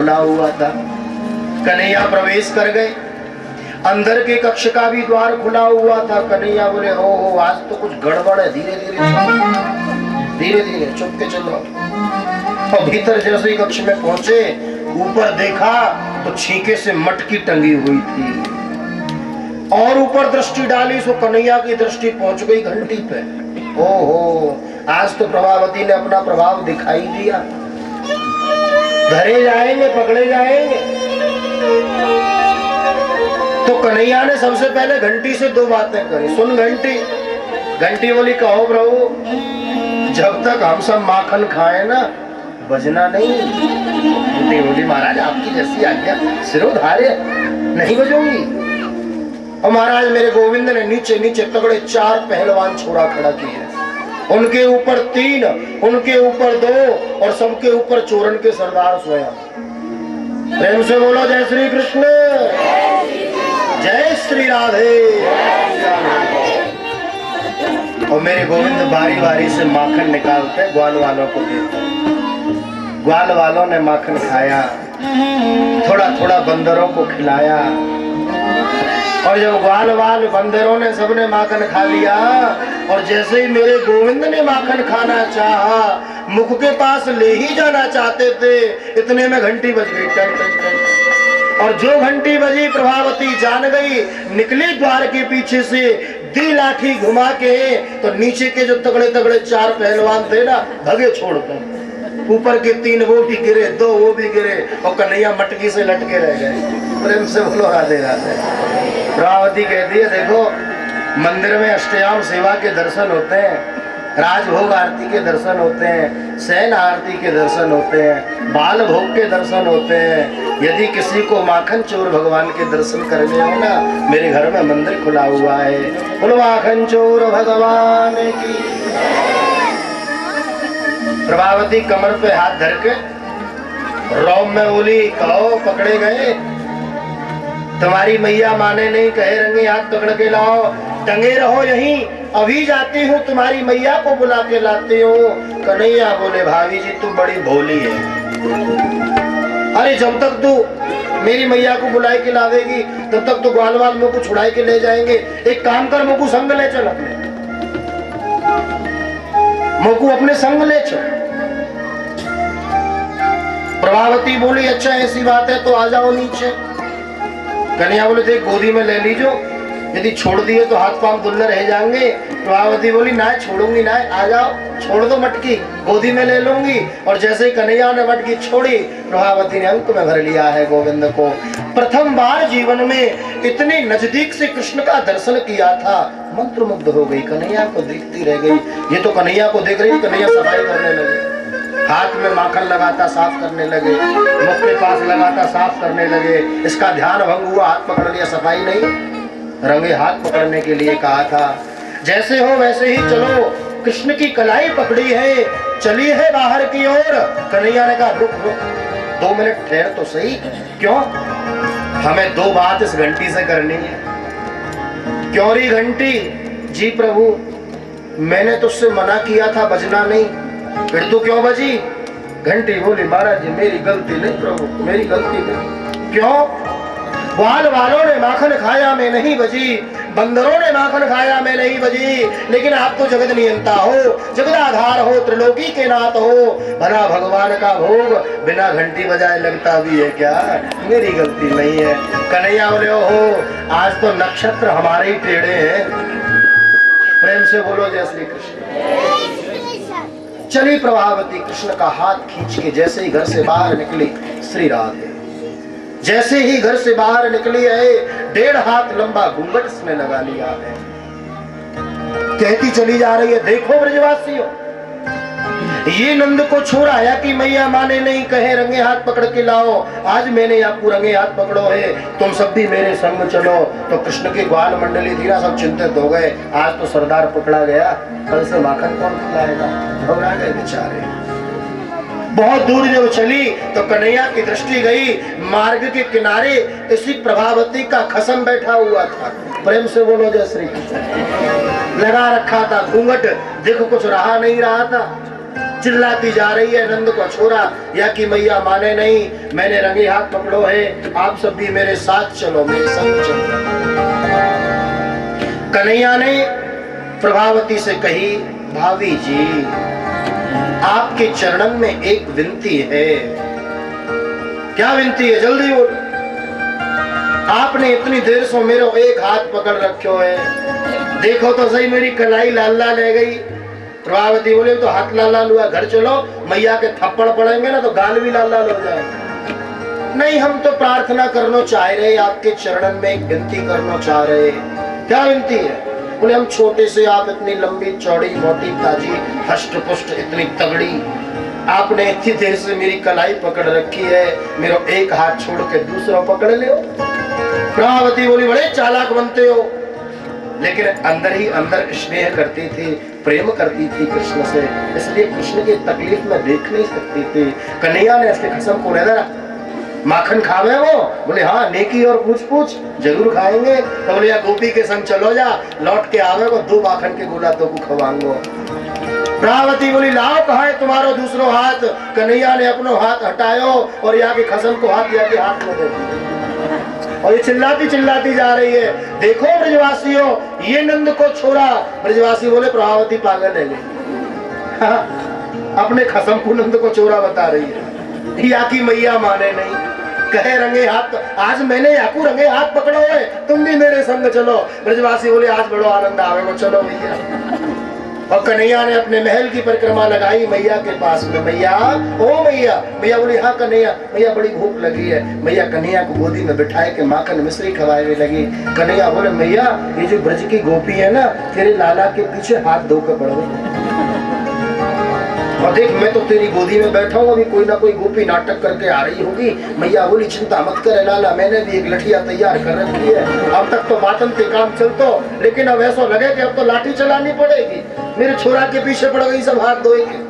खुला हुआ था। कन्हैया प्रवेश कर गए। अंदर के कक्ष का भी द्वार खुला हुआ था। कन्हैया बोले ओ आज तो कुछ गड़बड़ है, धीरे धीरे चुप के चलो। और भीतर जैसे ही कक्ष में पहुंचे, ऊपर देखा तो छींके से मटकी टंगी हुई थी और ऊपर दृष्टि डाली सो कन्हैया की दृष्टि पहुंच गई घंटी पे। ओहो, आज तो प्रभावती ने अपना प्रभाव दिखाई दिया। धरे जाएंगे, पकड़े जाएंगे। तो कन्हैया ने सबसे पहले घंटी से दो बातें करी। सुन घंटी। घंटी बोली कहो प्रभु, जब तक हम सब माखन खाए ना बजना नहीं। घंटी बोली महाराज आपकी जैसी आज्ञा, सिरोधार्य नहीं बजूंगी। और महाराज मेरे गोविंद ने नीचे नीचे तगड़े 4 पहलवान छोड़ा खड़ा किए। उनके ऊपर 3, उनके ऊपर 2 और सबके ऊपर चोरन के सरदार स्वयं। प्रेम से बोलो जय श्री कृष्ण, जय श्री राधे। और मेरे गोविंद बारी बारी से माखन निकालते ग्वाल वालों को देते। ग्वाल वालों ने माखन खाया, थोड़ा थोड़ा बंदरों को खिलाया। और जब ग्वाल वाल बंदरों ने सबने माखन खा लिया और जैसे ही मेरे गोविंद ने माखन खाना चाहा, मुख के पास ले ही जाना चाहते थे, इतने में घंटी बज गई टन टन टन। और जो घंटी बजी प्रभावती जान गई। निकली द्वार के पीछे से, दी लाठी घुमा के तो नीचे के जो तगड़े तगड़े 4 पहलवान थे ना, भगे छोड़कर। ऊपर के 3 वो भी गिरे, 2 वो भी गिरे और कन्हैया मटकी से लटके रह गए। प्रेम से बोलो राधे राधे। प्रभावती कहती है देखो, मंदिर में अष्टयाम सेवा के दर्शन होते हैं, राजभोग आरती के दर्शन होते हैं, शयन आरती के दर्शन होते हैं, बाल भोग के दर्शन होते हैं। यदि किसी को माखन चोर भगवान के दर्शन करने हो ना, मेरे घर में मंदिर खुला हुआ है। बोलो माखन चोर भगवान की। प्रभावती कमर पे हाथ धर के रोम में बोली कहो पकड़े गए। तुम्हारी मैया माने नहीं, कहे रंगे हाथ पकड़ के लाओ। टंगे रहो यहीं, अभी जाती हूँ तुम्हारी मैया को बुला के लाती हूँ। कन्हैया बोले भाभी जी तू बड़ी भोली है। अरे जब तक तू मेरी मैया को बुलाए के लावेगी तब तक तो ग्वाल वाल मुझको छुड़ाए के ले जाएंगे। एक काम कर, मुझको संग ले चल, मुझको अपने संग ले चल। प्रभावती बोली अच्छा ऐसी बात है तो आ जाओ नीचे। कन्हैया बोले देख गोदी में ले लीजो, यदि छोड़ दिए तो हाथ पांव दुल्ले रह जाएंगे। प्रभावती बोली ना छोड़ूंगी ना, आ जाओ छोड़ दो मटकी, गोदी में ले लूंगी। और जैसे ही कन्हैया ने मटकी छोड़ी, प्रभावती ने अंक में भर लिया है गोविंद को। प्रथम बार जीवन में इतने नजदीक से कृष्ण का दर्शन किया था, मंत्रमुग्ध हो गई। कन्हैया को देखती रह गई। ये तो कन्हैया को देख रही, कन्हैया सफाई करने लगी। हाथ में माखन लगाता साफ करने लगे, मुख के पास लगाता साफ करने लगे। इसका ध्यान भंग हुआ, हाथ पकड़ लिया। सफाई नहीं, रंगे हाथ पकड़ने के लिए कहा था। जैसे हो वैसे ही चलो। कृष्ण की कलाई पकड़ी है, चली है बाहर की ओर। कन्हैया ने कहा रुक रुक 2 मिनट ठहर तो सही। क्यों? हमें 2 बात इस घंटी से करनी है। क्यों री घंटी? जी प्रभु मैंने तुझसे मना किया था बजना नहीं, फिर तू क्यों बजी? घंटी बोली महाराज जी मेरी गलती नहीं प्रभु, मेरी गलती नहीं। क्यों? ग्वाल वालों ने माखन खाया मैं नहीं बजी, बंदरों ने माखन खाया मैं नहीं बजी, लेकिन आप तो जगत नियंता हो, जगदाधार हो, त्रिलोकी के नाथ हो। भला भगवान का भोग बिना घंटी बजाए लगता भी है क्या? मेरी गलती नहीं है। कन्हैया बोले हो आज तो नक्षत्र हमारे ही टेढ़े हैं। प्रेम से बोलो जय श्री कृष्ण। चली प्रभावती कृष्ण का हाथ खींच के जैसे ही घर से बाहर निकली श्री राधे। जैसे ही घर से बाहर निकली है, 1.5 हाथ लंबा घूंघट इसने लगा लिया है। कहती चली जा रही है देखो ब्रजवासियों, ये नंद को छोड़ाया कि मैया माने नहीं, कहे रंगे हाथ पकड़ के लाओ। आज मैंने आपको रंगे हाथ पकड़ो है, तुम सब भी मेरे संग चलो। तो कृष्ण की ग्वाल मंडली थी ना, सब चिंतित हो गए। आज तो सरदार पकड़ा गया, कल से माखन कौन खिलाएगा? घबरा गए बेचारे। बहुत दूर जब चली तो कन्हैया की दृष्टि गई, मार्ग के किनारे इसी प्रभावती का खसम बैठा हुआ था। प्रेम से बोलो जय श्री कृष्ण। लगा रखा था घूंघट, देखो कुछ रहा नहीं रहा था। चिल्लाती जा रही है नंद को छोड़ा, या कि मैया माने नहीं, मैंने रंगे हाथ पकड़ो है, आप सब भी मेरे साथ चलो, मेरे संग चलो। कन्हैया ने प्रभावती से कही, भाभी जी आपके चरणन में एक विनती है। क्या विनती है, जल्दी बोलो। आपने इतनी देर से मेरे एक हाथ पकड़ रखो है, देखो तो सही मेरी कलाई लाल लाल रह गई। प्रभावती बोले तो हाथ लाल लाल हुआ, घर चलो, मैया के थप्पड़ पड़ेंगे ना तो गाल भी लाल लाल हो जाएगा। नहीं, हम तो प्रार्थना करना चाह रहे, आपके चरणन में एक विनती करना चाह रहे। क्या विनती है? बोले हम छोटे से, आप इतनी लंबी चौड़ी मोटी ताजी हष्ट पुष्ट इतनी तगड़ी, आपने इतनी देर से मेरी कलाई पकड़ रखी है, मेरा एक हाथ छोड़ के दूसरा पकड़ ले। प्रभावती बोली बड़े चालाक बनते हो, लेकिन अंदर ही अंदर स्नेह करती थी, प्रेम करती थी कृष्ण से, इसलिए कृष्ण की तकलीफ में देख नहीं सकती थी। कन्हैया ने इसके कसम को रह माखन खावे वो? बोले हाँ, नेकी और पूछ पूछ जरूर खाएंगे। तो बोले या गोपी के संग चलो जा, लौट के आवे वो 2 माखन के गोला तो को खवाऊंगो। प्रभावती बोली लाओ कहाँ है तुम्हारो दूसरो हाथ। कन्हैया ने अपनो हाथ हटायो और या के खसम को हाथ या के हाथ में दे दिया, और ये चिल्लाती चिल्लाती जा रही है, देखो ब्रजवासियों ये नंद को छोड़ा। ब्रजवासी बोले प्रभावती पागल है गई, अपने खसम को नंद को चोरा बता रही है। या की मैया माने नहीं, कहे रंगे हाथ, आज मैंने याकू रंगे हाथ पकड़ो है, तुम भी मेरे संग चलो। ब्रजवासी बोले आज बड़ो आनंद आवे को, चलो भैया। और कन्हैया ने अपने महल की परिक्रमा लगाई मैया के पास में। मैया, ओ मैया। मैया बोली हाँ कन्हैया, मैया बड़ी भूख लगी है। मैया कन्हैया को गोदी में बिठाए के माखन मिश्री खवाने लगी। कन्हैया बोले मैया ये जो ब्रज की गोपी है ना, तेरे लाला के पीछे हाथ धोकर पड़ गई, और देख मैं तो तेरी गोदी में बैठा हूँ, अभी कोई ना कोई गोपी नाटक करके आ रही होगी। मैया बोली चिंता मत करे लाला, मैंने भी एक लठिया तैयार कर रखी है, अब तक तो बातन के काम चलतो, लेकिन अब ऐसा लगे कि अब तो लाठी चलानी पड़ेगी। मेरे छोरा के पीछे पड़ गई, सब हाथ धोएगी।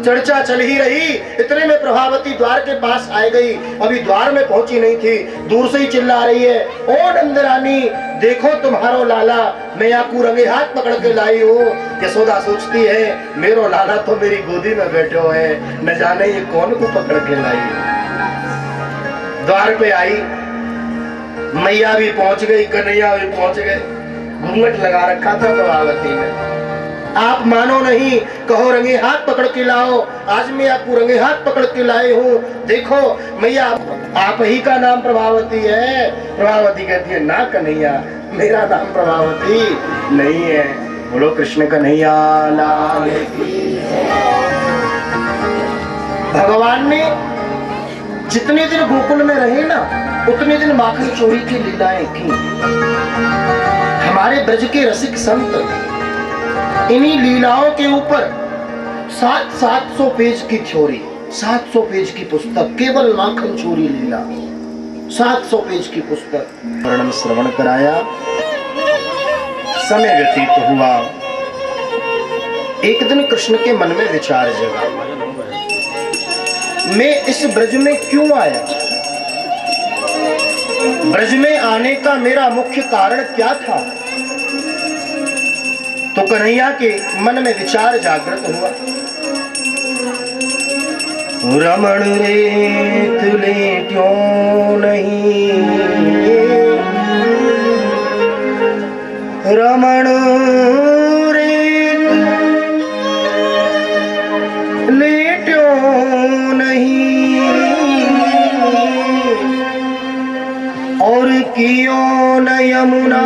चर्चा चल ही रही, इतने में प्रभावती द्वार के पास आ गई। अभी द्वार में पहुंची नहीं थी, दूर से ही चिल्ला रही है, ओ नंदरानी देखो तुम्हारो लाला, मैं आपको रंगे हाथ पकड़ के लाई हूँ। यशोदा सोचती है मेरो लाला तो मेरी गोदी में बैठो है, न जाने ये कौन को पकड़ के लाई। द्वार पे आई, मैया भी पहुंच गई, कन्हैया भी पहुंच गए। घूंघट लगा रखा था प्रभावती ने। आप मानो नहीं, कहो रंगे हाथ पकड़ के लाओ, आज मैं आपको रंगे हाथ पकड़ के लाए हूँ। देखो मैया आप ही का नाम प्रभावती है। प्रभावती कहती है ना कन्हैया, मेरा नाम प्रभावती नहीं है। बोलो कृष्ण कन्हैया लाल की। भगवान ने जितने दिन गोकुल में रहे ना, उतने दिन माखन चोरी की लीलाएं की। हमारे ब्रज के रसिक संत इन्हीं लीलाओं के ऊपर 700 पेज की थ्योरी, 700 पेज की पुस्तक, केवल माखन चोरी लीला, 700 पेज की पुस्तक वर्णन श्रवण कराया। समय व्यतीत हुआ। एक दिन कृष्ण के मन में विचार जगा, मैं इस ब्रज में क्यों आया? ब्रज में आने का मेरा मुख्य कारण क्या था? तो कन्हैया के मन में विचार जागृत हुआ। रमण रे तुले क्यों नहीं, रमण रे तुले क्यों नहीं, और क्यों न यमुना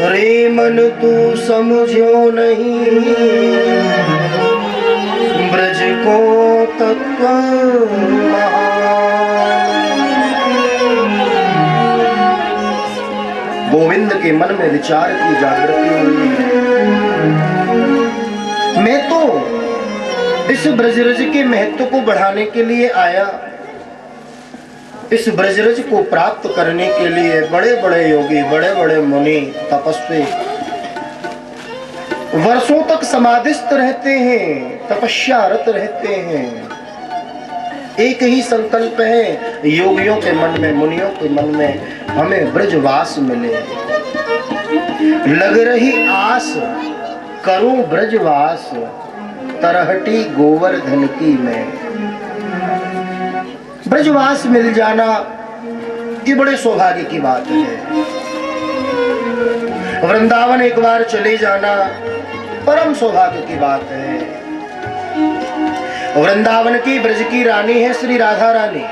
रे मन तू समझो नहीं, ब्रज को तत्व गोविंद के मन में विचार की जागृति हुई। मैं तो इस ब्रजरज के महत्व को बढ़ाने के लिए आया, इस ब्रजरज को प्राप्त करने के लिए बड़े बड़े योगी, बड़े बड़े मुनि, तपस्वी वर्षों तक समाधिस्थ रहते हैं, तपस्यारत रहते हैं। एक ही संकल्प है योगियों के मन में, मुनियों के मन में, हमें ब्रजवास मिले। लग रही आस करूं ब्रजवास तरहटी गोवर्धन की मैं। ब्रजवास मिल जाना ये बड़े सौभाग्य की बात है। वृंदावन एक बार चले जाना परम सौभाग्य की बात है। वृंदावन की ब्रज की रानी है श्री राधा रानी।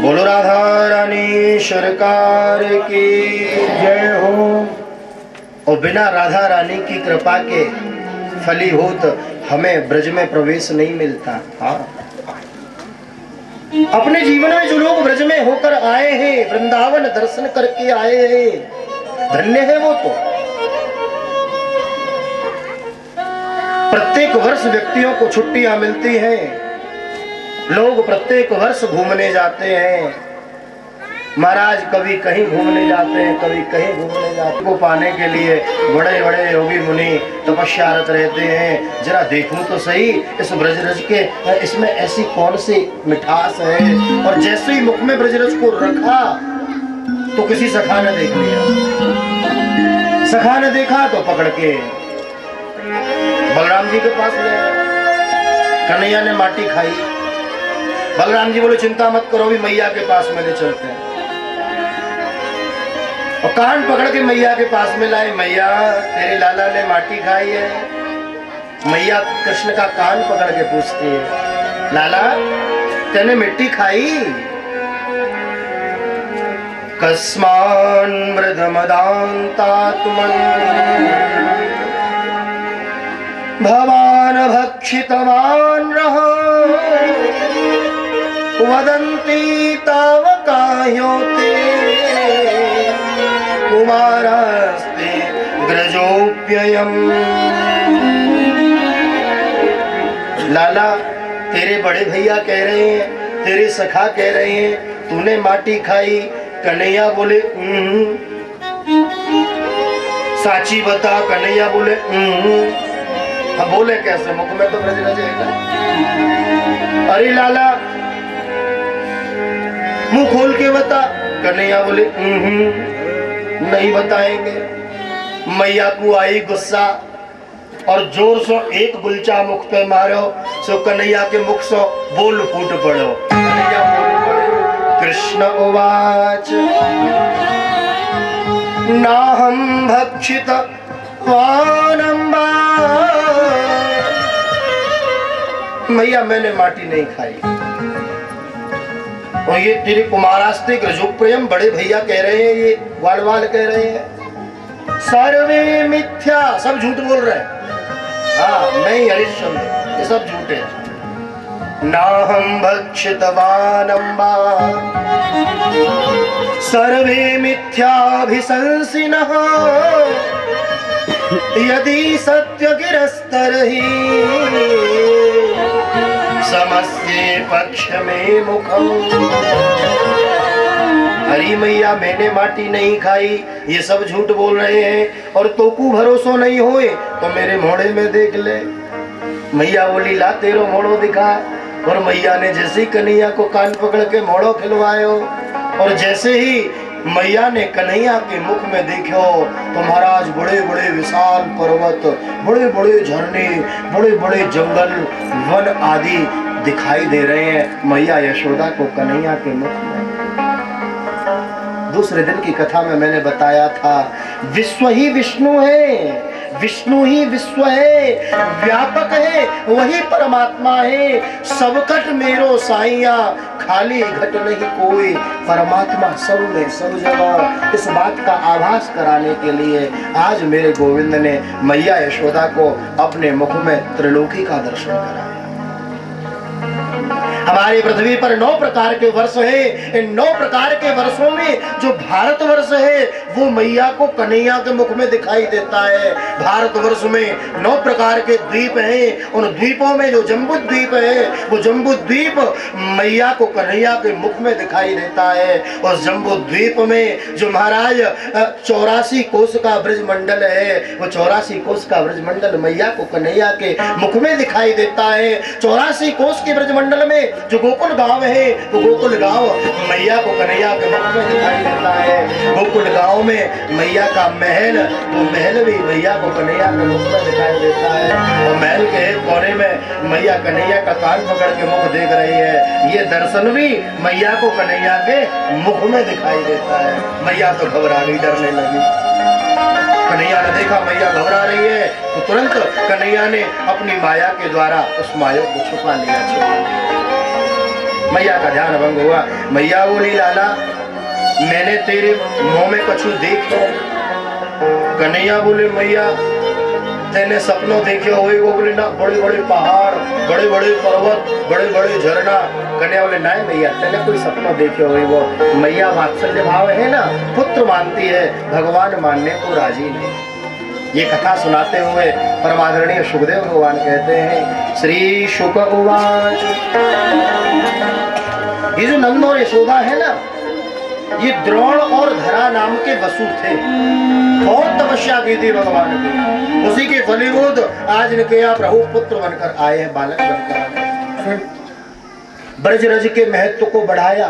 बोलो राधा रानी सरकार की जय हो। और बिना राधा रानी की कृपा के फलीभूत हमें ब्रज में प्रवेश नहीं मिलता। हाँ, अपने जीवन में जो लोग ब्रज में होकर आए हैं, वृंदावन दर्शन करके आए हैं, धन्य है वो। तो प्रत्येक वर्ष व्यक्तियों को छुट्टियां मिलती हैं, लोग प्रत्येक वर्ष घूमने जाते हैं। महाराज कभी कहीं घूमने जाते हैं, कभी कहीं घूमने जाते हैं। को पाने के लिए बड़े बड़े योगी मुनि तपस्यारत रहते हैं। जरा देखूं तो सही इस ब्रजरज के, इसमें ऐसी कौन सी मिठास है। और जैसे ही मुख में ब्रजरज को रखा तो किसी सखा ने देख लिया। सखा ने देखा तो पकड़ के बलराम जी के पास ले आया। कन्हैया ने माटी खाई। बलराम जी बोले चिंता मत करो, भी मैया के पास में ले चलते हैं। और कान पकड़ के मैया के पास में लाए। मैया तेरे लाला ने माटी खाई है। मैया कृष्ण का कान पकड़ के पूछती है, लाला तेने मिट्टी खाई? कस्मान मृदमदान्तात्मन् भवान भक्षितवान् रह वदन्ति ताव काह्योते कुमारस्ते ग्रजोप्ययम्। लाला तेरे बड़े भैया कह रहे हैं, तेरे सखा कह रहे हैं तूने माटी खाई। कन्हैया बोले साची बता। कन्हैया बोले अब बोले कैसे, मुख में तो ब्रजरज है। अरे लाला मुंह खोल के बता। कन्हैया बोले नहीं बताएंगे। मैया को आई गुस्सा और जोर से एक गुलचा मुख पे मारो सो कन्हैया के मुख से बोल फूट पड़ो। कन्हैया बोल पड़े। कृष्ण उवाच नाहं भक्षित वानम्बा। मैया मैंने माटी नहीं खाई। और ये तेरे कुमारास्ते ग्रजोप्रियम बड़े भैया कह रहे हैं, ये वाल कह रहे हैं सर्वे मिथ्या, सब झूठ बोल रहे हैं। हाँ मैं ही हरिश्चंद्र, ये सब झूठे। नाहं भक्षितवानम्बा सर्वे मिथ्याभिशंसिनः यदि सत्य गिरस्तरहि समस्ये पक्ष में मुखम। हरी मैया मैंने माटी नहीं खाई, ये सब झूठ बोल रहे हैं। और तो को भरोसा नहीं होए तो मेरे मोड़े में देख ले। मैया बोली ला तेरो मोड़ो दिखा। और मैया ने जैसे ही कन्हैया को कान पकड़ के मोड़ो खिलवायो और जैसे ही मैया ने कन्हैया के मुख में देखो तो महाराज बड़े बड़े विशाल पर्वत, बड़े बड़े झरने, बड़े बड़े जंगल, वन आदि दिखाई दे रहे हैं मैया यशोदा को कन्हैया के मुख में। दूसरे दिन की कथा में मैंने बताया था विश्व ही विष्णु है, विष्णु ही विश्व है, व्यापक है, वही परमात्मा है। सबकट मेरो साइया, खाली घट नहीं कोई, परमात्मा सब में सब जगह। इस बात का आभास कराने के लिए आज मेरे गोविंद ने मैया यशोदा को अपने मुख में त्रिलोकी का दर्शन कराया। हमारी पृथ्वी पर 9 प्रकार के वर्ष हैं। इन 9 प्रकार के वर्षों में जो भारतवर्ष है वो मैया को कन्हैया के मुख में दिखाई देता है। भारतवर्ष में 9 प्रकार के द्वीप हैं। उन द्वीपों में जो जम्बू द्वीप है वो जम्बू द्वीप मैया को कन्हैया के मुख में दिखाई देता है। और जम्बू द्वीप में जो महाराज 84 कोस का ब्रजमंडल है वो 84 कोस का ब्रजमंडल मैया को कन्हैया के मुख में दिखाई देता है। 84 कोस के ब्रजमंडल मंडल में जो गोकुल गांव है, तो गोकुल गांव मैया को कन्हैया के मुख में दिखाई देता है। गोकुल गांव में मैया का महल, वो महल भी मैया को कन्हैया के मुख में दिखाई देता है। और महल के एक कोने में मैया कन्हैया का कान पकड़ के मुख देख रही है। ये दर्शन भी मैया को कन्हैया के मुख में दिखाई देता है। मैया तो घबरा गई, डरने लगी। कन्हैया ने देखा मैया घबरा रही है, तो तुरंत कन्हैया ने अपनी माया के द्वारा उस माया को छुपा लिया। मैया का ध्यान भंग हुआ। मैया बोली, लाला मैंने तेरे मुंह में कछु देखो। कन्हैया बोले, मैया तेने सपनों देखे हुए? वो बोले, ना, बड़े बड़े पहाड़, बड़े बड़े पर्वत, बड़े बड़े झरना। कन्हैया बोले, नहीं मैया तेने कोई सपनों देखे हुए? वो मैया वात्सल्य भाव है ना, पुत्र मानती है, भगवान मानने को राजी नहीं। ये कथा सुनाते हुए परमादरणीय सुखदेव भगवान कहते हैं, श्री शुक उवाच, ये जो नंद और यशोदा है ना, ये द्रोण और धरा नाम के वसु थे। बहुत तपस्या की थी भगवान की, उसी के फलीभूत आज इनके यहाँ प्रभु पुत्र बनकर आए हैं, बालक बनकर आए। ब्रजरज के महत्व को बढ़ाया,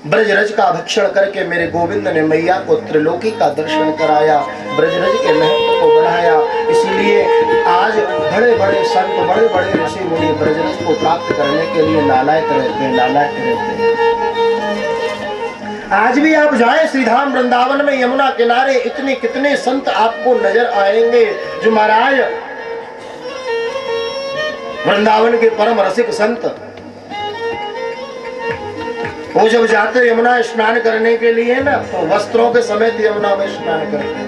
ब्रजरज का भक्षण करके मेरे गोविंद ने मैया को त्रिलोकी का दर्शन कराया, ब्रजरज के महत्व को बढ़ाया। इसलिए आज बड़े बड़े संत, बड़े बड़े ऋषि मुनि ब्रजरज को प्राप्त करने के लिए लालायित रहते हैं, लालायित रहते हैं। आज भी आप जाएं श्रीधाम वृंदावन में, यमुना किनारे इतने कितने संत आपको नजर आएंगे, जो महाराज वृंदावन के परम रसिक संत, वो जब जाते यमुना स्नान करने के लिए ना, तो वस्त्रों के समेत यमुना में स्नान करते।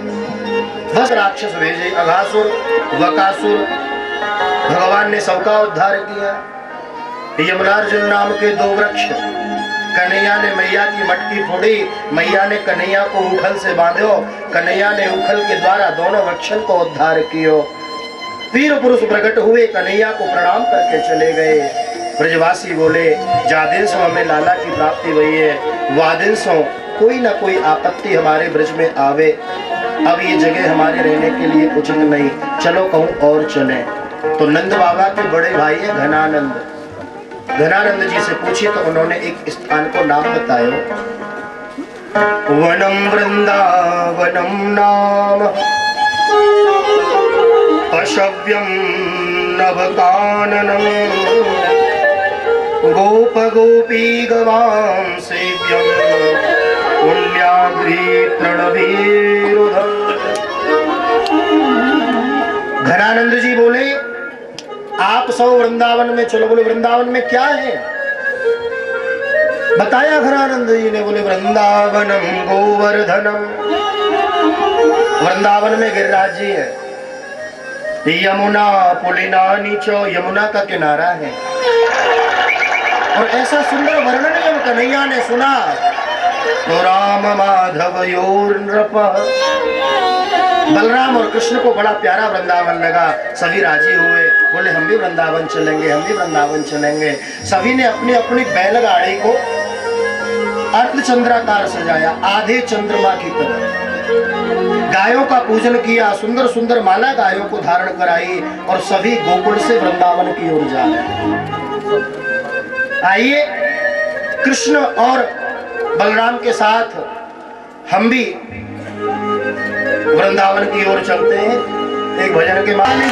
बस राक्षस भेजे, अघासुर, वकासुर, भगवान ने सबका उद्धार किया। यमुनार्जुन नाम के दो वृक्ष, कन्हैया ने मैया की मटकी फोड़ी, मैया ने कन्हैया को उखल से बांधो, कन्हैया ने उखल के द्वारा दोनों वृक्षों को उद्धार कियो। वीर पुरुष प्रकट हुए, कन्हैया को प्रणाम करके चले गए। ब्रजवासी बोले, जादिन सो हमें लाला की प्राप्ति हुई है, वादिन सो कोई ना कोई आपत्ति हमारे ब्रज में आवे, अब ये जगह हमारे रहने के लिए उचित नहीं, चलो कहूँ और चले। तो नंद बाबा के बड़े भाई है घनानंद, घनानंद जी से पूछे तो उन्होंने एक स्थान को नाम बताया, वनम वृंदावनम नाम पशव्यम नवकाननम गोप गोपी गवां सेव्यम पुण्याद्रि प्रणवीरुधम। घनानंद जी बोले, आप सब वृंदावन में चलो। बोले, वृंदावन में क्या है? बताया घनानंद जी ने। बोले, वृंदावनम गोवर्धनम, वृंदावन में गिरिराज जी है। यमुना पुलिना नीचो, यमुना का किनारा है। और ऐसा सुंदर वर्णन जब कन्हैया ने सुना तो राम माधव योर नृप, बलराम और कृष्ण को बड़ा प्यारा वृंदावन लगा। सभी राजी हुए, बोले हम भी वृंदावन चलेंगे, हम भी वृंदावन चलेंगे। सभी ने अपनी अपनी बैलगाड़ी को अर्धचंद्राकार सजाया, आधे चंद्रमा की तरह। गायों का पूजन किया, सुंदर सुंदर माला गायों को धारण कराई, और सभी गोकुल से वृंदावन की ओर जा रहे। आइए कृष्ण और बलराम के साथ हम भी वृंदावन की ओर चलते हैं। एक भजन के माध्यम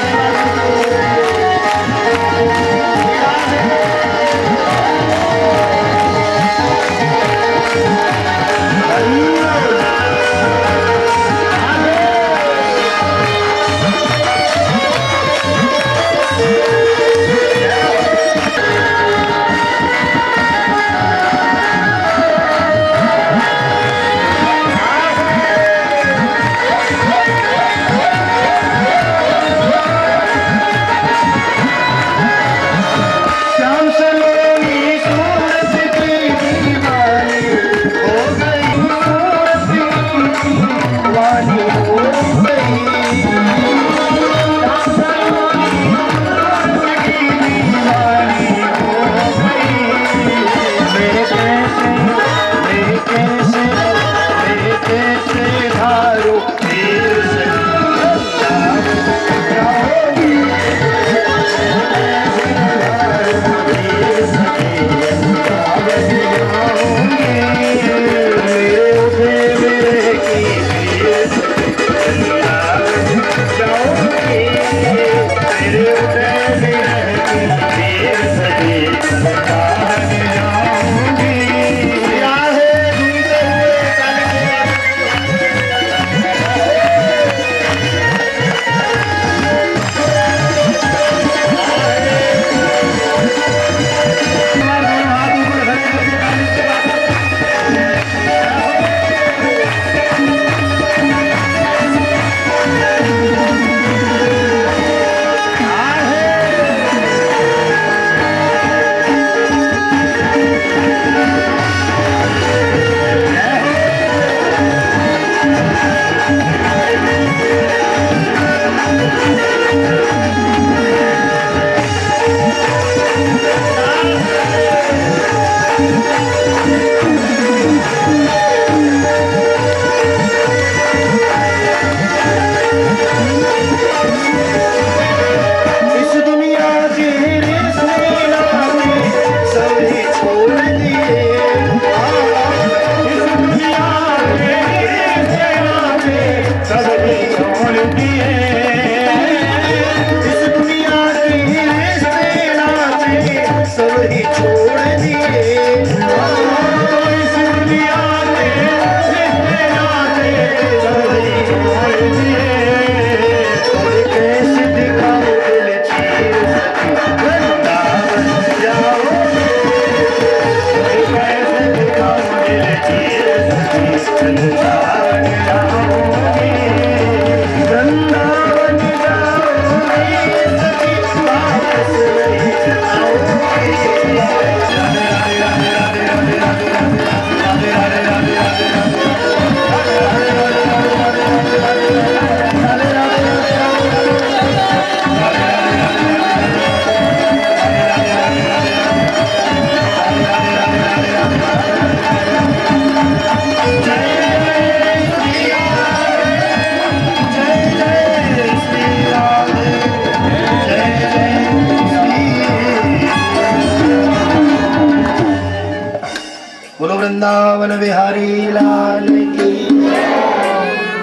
वृंदावन बिहारी लाल की।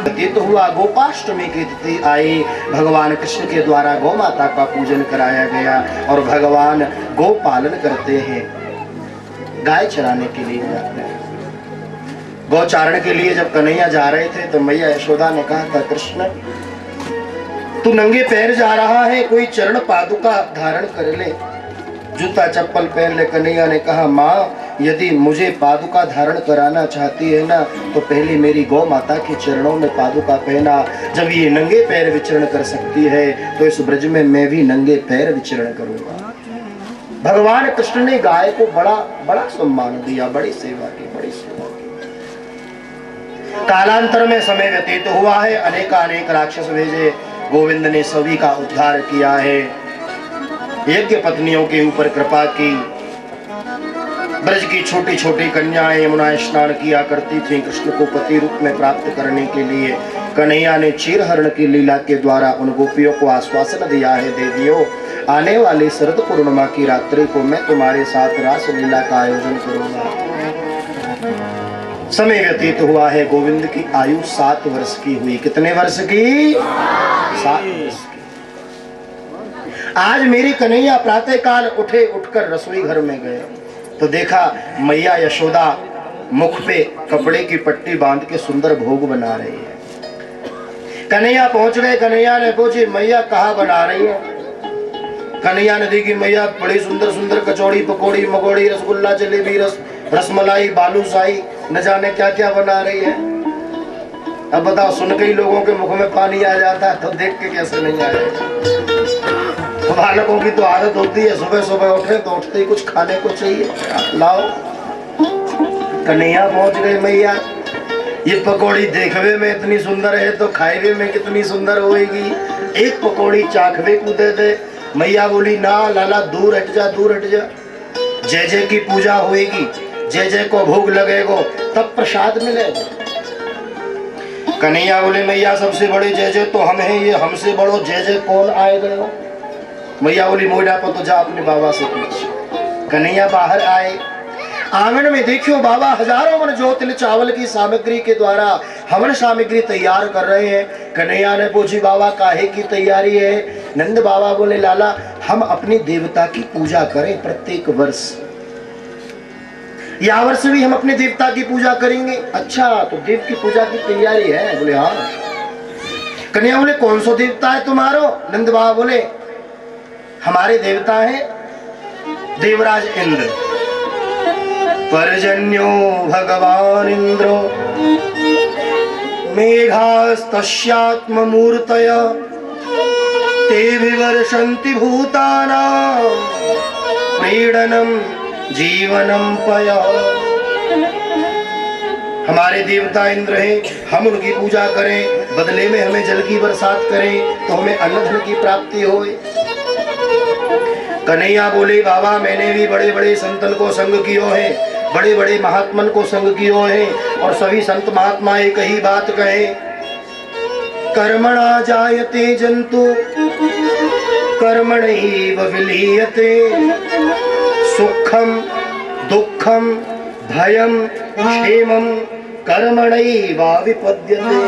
व्यतीत हुआ, गोपाष्टमी की तिथि आई, भगवान कृष्ण के द्वारा गौ माता का पूजन कराया गया और भगवान गो पालन करते हैं, गाय चराने के लिए जाते हैं। गौचारण के लिए जब कन्हैया जा रहे थे तो मैया यशोदा ने कहा था, कृष्ण तू नंगे पैर जा रहा है, कोई चरण पादुका धारण कर ले, जूता चप्पल पहन ले। कन्हैया ने कहा, माँ यदि मुझे पादुका धारण कराना चाहती है ना तो पहले मेरी गौ माता के चरणों में पादुका पहना। जब ये नंगे पैर विचरण कर सकती है तो इस ब्रज में मैं भी नंगे पैर विचरण करूंगा। भगवान कृष्ण ने गाय को बड़ा बड़ा सम्मान दिया, बड़ी सेवा की, बड़ी सेवा की। कालांतर में समय व्यतीत हुआ है, अनेक राक्षस भेजे, गोविंद ने सभी का उद्धार किया है, यज्ञ पत्नियों के ऊपर कृपा की। ब्रज की छोटी छोटी कन्याएं यमुना स्नान किया करती थीं कृष्ण को पति रूप में प्राप्त करने के लिए। कन्हैया ने चीरहरण की लीला के द्वारा उन गोपियों को आश्वासन दिया है, देवियों आने वाली शरद पूर्णिमा की रात्रि को मैं तुम्हारे साथ रास लीला का आयोजन करूंगा। समय व्यतीत हुआ है, गोविंद की आयु 7 वर्ष की हुई। कितने वर्ष की? 7 वर्ष की। आज मेरी कन्हैया प्रातः काल उठे, उठकर रसोई घर में गए तो देखा मैया यशोदा मुख पे कपड़े की पट्टी बांध के सुंदर भोग बना रही है। कन्हैया पहुंच गए, कन्हैया ने पूछी, मैया कहाँ बना रही है? कन्हैया ने देखी मैया बड़ी सुंदर सुंदर कचौड़ी, पकौड़ी, मगोड़ी, रसगुल्ला, जलेबी, रसमलाई, बालूशाही, न जाने क्या क्या बना रही है। अब बताओ, सुन के ही लोगों के मुख में पानी आ जाता है तो देख के कैसे नहीं आएगा। बालकों की तो आदत होती है, सुबह सुबह उठे तो उठते ही कुछ खाने को चाहिए, लाओ। कन्हैया पहुंच गए, मैया ये पकौड़ी देखवे में इतनी सुंदर है तो खाएवे में कितनी सुंदर होएगी, एक पकौड़ी चाखवे को दे दे। मैया बोली, ना लाला दूर हट जा, दूर हट जा, जय जय की पूजा होएगी, जय जय को भोग लगेगो तब प्रसाद मिलेगा। कन्हैया बोले, मैया सबसे बड़े जय जय तो हम हैं, ये हमसे बड़ो जय जय कौन आए गए? मैया बोली, मोइडा पर तो जा अपने बाबा से पूछ। कन्हैया बाहर आए, आंगन में देखियो बाबा हजारों मन जो तिल चावल की सामग्री के द्वारा हवन सामग्री तैयार कर रहे हैं। कन्हैया ने पूछी, बाबा काहे की तैयारी है? नंद बाबा बोले, लाला हम अपनी देवता की पूजा करें प्रत्येक वर्ष, या वर्ष भी हम अपने देवता की पूजा करेंगे। अच्छा, तो देव की पूजा की तैयारी है? बोले हाँ। कन्हैया बोले, कौन सा देवता है तुम्हारो? नंद बाबा बोले, हमारे देवता है देवराज इंद्र। पर्जन्यो भगवान इंद्रो मेघास्तस्यात्म मूर्तय ते विवर्षन्ति भूतानां प्रीडनम जीवनम पय। हमारे देवता इंद्र हैं, हम उनकी पूजा करें, बदले में हमें जल की बरसात करें तो हमें अन्न धन की प्राप्ति होए। कन्हैया बोले, बाबा मैंने भी बड़े बड़े संतन को संग कियो है, बड़े बड़े महात्मन को संग कियो है, और सभी संत महात्मा एक ही बात कहे, कर्मणा जायते जंतु कर्मणैव विलीयते, सुखम दुखम भयम क्षेमम कर्मणैव विपद्यते।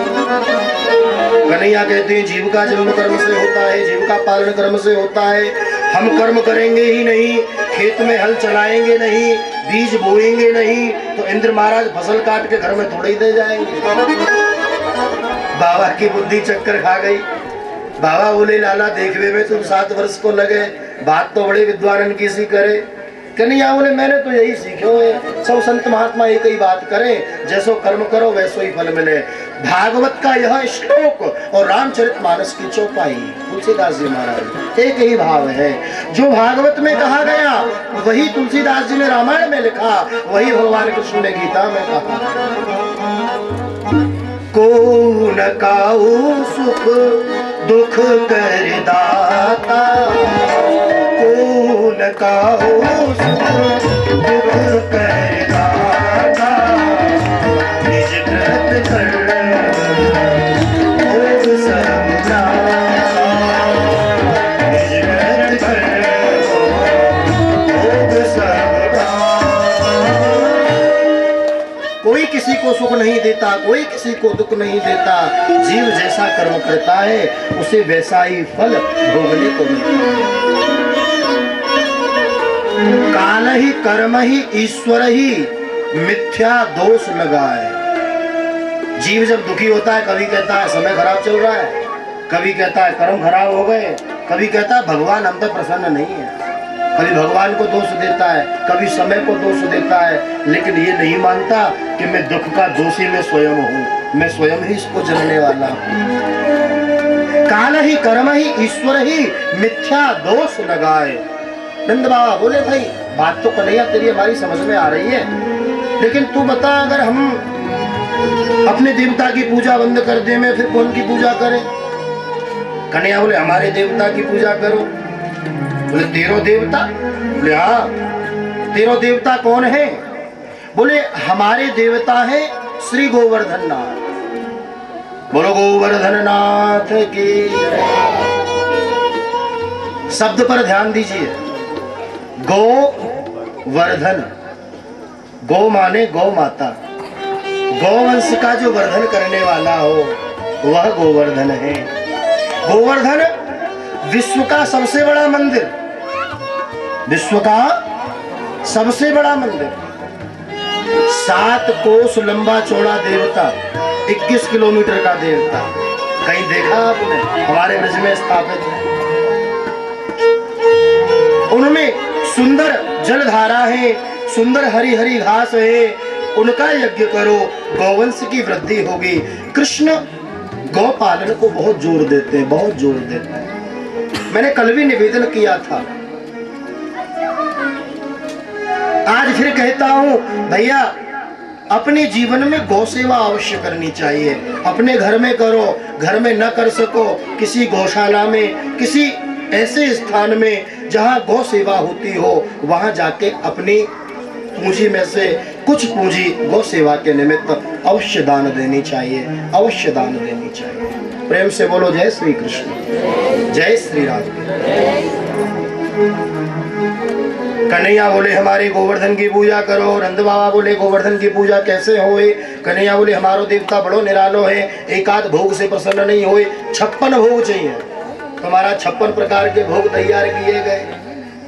कन्हैया कहते हैं, जीव का जन्म कर्म से होता है, जीव का पालन कर्म से होता है। हम कर्म करेंगे ही नहीं, खेत में हल चलाएंगे नहीं, बीज बोएंगे नहीं तो इंद्र महाराज फसल काट के घर में थोड़े ही दे जाएंगे। बाबा की बुद्धि चक्कर खा गई। बाबा बोले, लाला देखवे में तुम 7 वर्ष को लगे, बात तो बड़े विद्वान की सी करे। कन्हैया बोले, मैंने तो यही सीखो है, सब संत महात्मा एक ही बात करें, जैसो कर्म करो वैसो ही फल मिले। भागवत का यह श्लोक और रामचरितमानस की चौपाई, तुलसीदास जी महाराज एक ही भाव है। जो भागवत में कहा गया वही तुलसीदास जी ने रामायण में लिखा, वही भगवान कृष्ण ने गीता में कहा। को न काऊ सुख दुख कर दाता, को न काऊ सुख दुख कर दाता, निज कृत कर को सुख नहीं देता, कोई किसी को दुख नहीं देता। जीव जैसा कर्म करता है उसे वैसा ही फल भोगने को मिलता है। काल ही कर्म ही ईश्वर ही मिथ्या दोष लगाए। जीव जब दुखी होता है कभी कहता है समय खराब चल रहा है, कभी कहता है कर्म खराब हो गए, कभी कहता है भगवान हम पे प्रसन्न नहीं है, कभी भगवान को दोष देता है, कभी समय को दोष देता है, लेकिन ये नहीं मानता कि मैं दुख का दोषी मैं स्वयं हूँ, मैं स्वयं ही इसको जलने वाला हूँ। काल ही कर्म ही ईश्वर ही मिथ्या दोष लगाए। नंद बाबा बोले भाई बात तो कन्हैया तेरी हमारी समझ में आ रही है, लेकिन तू बता अगर हम अपने देवता की पूजा बंद कर दे में फिर कौन की पूजा करें? कन्हैया बोले हमारे देवता की पूजा करो। बोले तेरो देवता? बोले हाँ। तेरो देवता कौन है? बोले हमारे देवता है श्री गोवर्धन नाथ। बोलो गोवर्धन नाथ की। शब्द पर ध्यान दीजिए, गोवर्धन, गौ माने गौ माता, गौवंश का जो वर्धन करने वाला हो वह गोवर्धन है। गोवर्धन विश्व का सबसे बड़ा मंदिर, विश्व का सबसे बड़ा मंदिर, 7 कोस लंबा चौड़ा देवता, 21 किलोमीटर का देवता। कहीं देखा आपने? हमारे ब्रज में स्थापित है। उनमें सुंदर जलधारा है, सुंदर हरी हरी घास है, उनका यज्ञ करो, गौवंश की वृद्धि होगी। कृष्ण गौ पालन को बहुत जोर देते हैं, बहुत जोर देते हैं। मैंने कल भी निवेदन किया था, आज फिर कहता हूं भैया अपने जीवन में गौ सेवा अवश्य करनी चाहिए। अपने घर में करो, घर में न कर सको किसी गौशाला में, किसी ऐसे स्थान में जहां गौ सेवा होती हो वहां जाके अपनी पूंजी में से कुछ पूंजी गौ सेवा के निमित्त अवश्य दान देनी चाहिए, अवश्य दान देनी चाहिए। प्रेम से बोलो जय श्री कृष्ण, जय श्री राम। कन्हैया बोले हमारे गोवर्धन की पूजा करो। नंद बाबा बोले गोवर्धन की पूजा कैसे होए? कन्हैया बोले हमारो देवता बड़ो निरालो है, एक आध भोग से प्रसन्न नहीं होए, 56 भोग चाहिए। हमारा 56 प्रकार के भोग तैयार किए गए।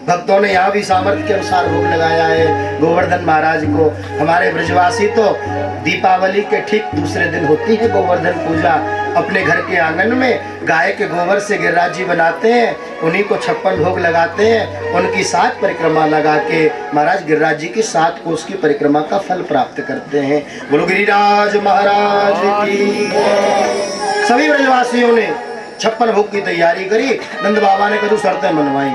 भक्तों ने यहाँ भी सामर्थ्य के अनुसार भोग लगाया है गोवर्धन महाराज को। हमारे ब्रजवासी तो दीपावली के ठीक दूसरे दिन होती है गोवर्धन पूजा। अपने घर के आंगन में गाय के गोबर से गिरिराज जी बनाते हैं, उन्हीं को 56 भोग लगाते हैं, उनकी 7 परिक्रमा लगा के महाराज गिरिराज जी की 7 कोस की परिक्रमा का फल प्राप्त करते हैं। बोलो गिरिराज महाराज की। सभी ब्रजवासियों ने 56 भोग की तैयारी करी। नंद बाबा ने कदू शर्तें मनवाई,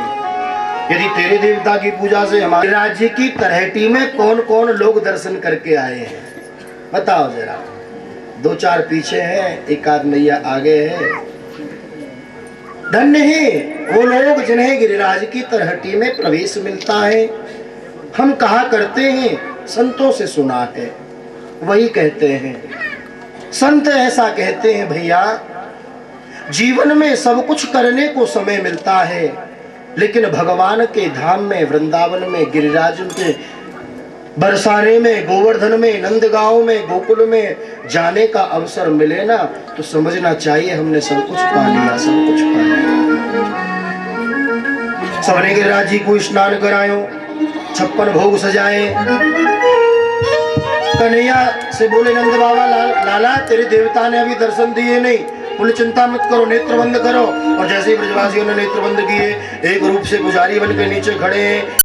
यदि तेरे देवता की पूजा से हमारे राज्य की तलहटी में कौन कौन लोग दर्शन करके आए हैं बताओ जरा। 2-4 पीछे हैं, एक आध नैया आगे है। धन्य है वो लोग जिन्हें गिरिराज की तलहटी में प्रवेश मिलता है। हम कहा करते हैं, संतों से सुना है, वही कहते हैं। संत ऐसा कहते हैं भैया, जीवन में सब कुछ करने को समय मिलता है, लेकिन भगवान के धाम में, वृंदावन में, गिरिराज में, बरसाने में, गोवर्धन में, नंदगांव में, गोकुल में जाने का अवसर मिले ना तो समझना चाहिए हमने सब कुछ पा लिया, सब कुछ पा लिया। सबने गिरिराज जी को स्नान करायो, 56 भोग सजाए। कन्हैया से बोले नंद बाबा लाला तेरे देवता ने अभी दर्शन दिए नहीं। बोले चिंता मत करो, नेत्र बंद करो। और जैसे ही ब्रजवासियों ने नेत्र बंद किए, एक रूप से पुजारी बन के नीचे खड़े हैं।